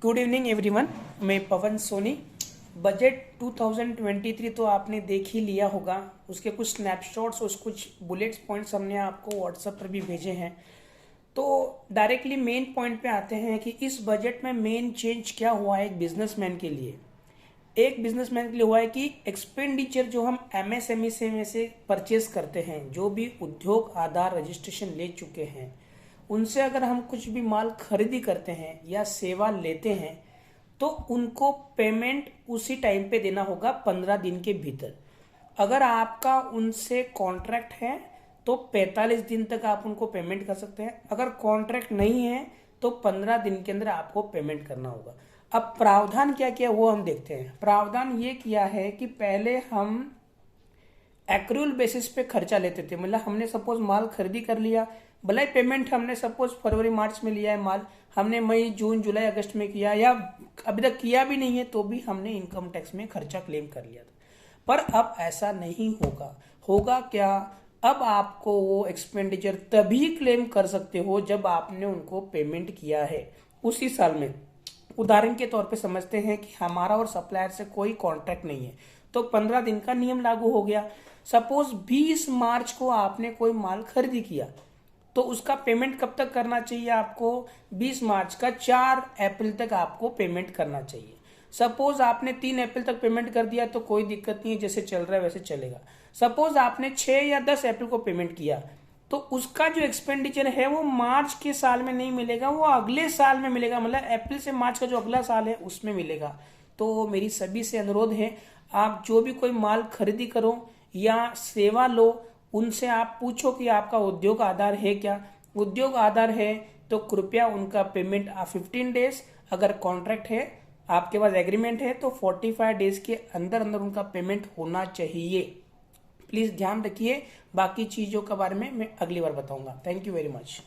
Good evening everyone. मैं पवन Soni. Budget 2023 तो आपने देख ही लिया होगा। उसके कुछ स्नैपशॉट्स और कुछ बुलेट्स पॉइंट्स हमने आपको व्हाट्सएप पर भी भेजे हैं। तो डायरेक्टली मेन पॉइंट पे आते हैं कि इस बजट में मेन चेंज क्या हुआ है एक बिजनेसमैन के लिए। एक बिजनेसमैन के लिए हुआ है कि एक्सपेंडिचर जो हम एमएसएमई से में से परचेज करते हैं, जो भी उद्योग आधार रजिस्ट्रेशन ले चुके हैं, उनसे अगर हम कुछ भी माल खरीदी करते हैं या सेवा लेते हैं तो उनको पेमेंट उसी टाइम पे देना होगा 15 दिन के भीतर। अगर आपका उनसे कॉन्ट्रैक्ट है तो 45 दिन तक आप उनको पेमेंट कर सकते हैं। अगर कॉन्ट्रैक्ट नहीं है तो 15 दिन के अंदर आपको पेमेंट करना होगा। अब प्रावधान क्या किया वो हम देखते हैं। प्रावधान ये किया है कि पहले हम एक्रूअल बेसिस पे खर्चा लेते थे। मतलब हमने सपोज माल खरीदी कर लिया, भले पेमेंट हमने सपोज फरवरी मार्च में लिया है माल, हमने मई जून जुलाई अगस्त में किया या अभी तक किया भी नहीं है तो भी हमने इनकम टैक्स में खर्चा क्लेम कर लिया था। पर अब ऐसा नहीं होगा। होगा क्या, अब आपको वो एक्सपेंडिचर तभी क्लेम कर सकते हो जब आपने उनको पेमेंट किया है उसी साल में। उदाहरण के तौर पे समझते हैं कि हमारा और सप्लायर से कोई कॉन्ट्रैक्ट नहीं है तो 15 दिन का नियम लागू हो गया। सपोज 20 मार्च को आपने कोई माल खरीदी किया तो उसका पेमेंट कब तक करना चाहिए आपको? 20 मार्च का 4 अप्रैल तक आपको पेमेंट करना चाहिए। सपोज आपने 3 अप्रैल तक पेमेंट कर दिया तो कोई दिक्कत नहीं है, जैसे चल रहा है वैसे चलेगा। सपोज आपने 6 या 10 अप्रैल को पेमेंट किया तो उसका जो एक्सपेंडिचर है वो मार्च के साल में नहीं मिलेगा, वो अगले साल में मिलेगा। मतलब अप्रैल से मार्च का जो अगला साल है उसमें मिलेगा। तो मेरी सभी से अनुरोध है, आप जो भी कोई माल खरीदी करो या सेवा लो, उनसे आप पूछो कि आपका उद्योग आधार है क्या। उद्योग आधार है तो कृपया उनका पेमेंट 15 डेज, अगर कॉन्ट्रैक्ट है आपके पास एग्रीमेंट है तो 45 डेज के अंदर अंदर उनका पेमेंट होना चाहिए। प्लीज ध्यान रखिए। बाकी चीजों के बारे में मैं अगली बार बताऊंगा। Thank you very much.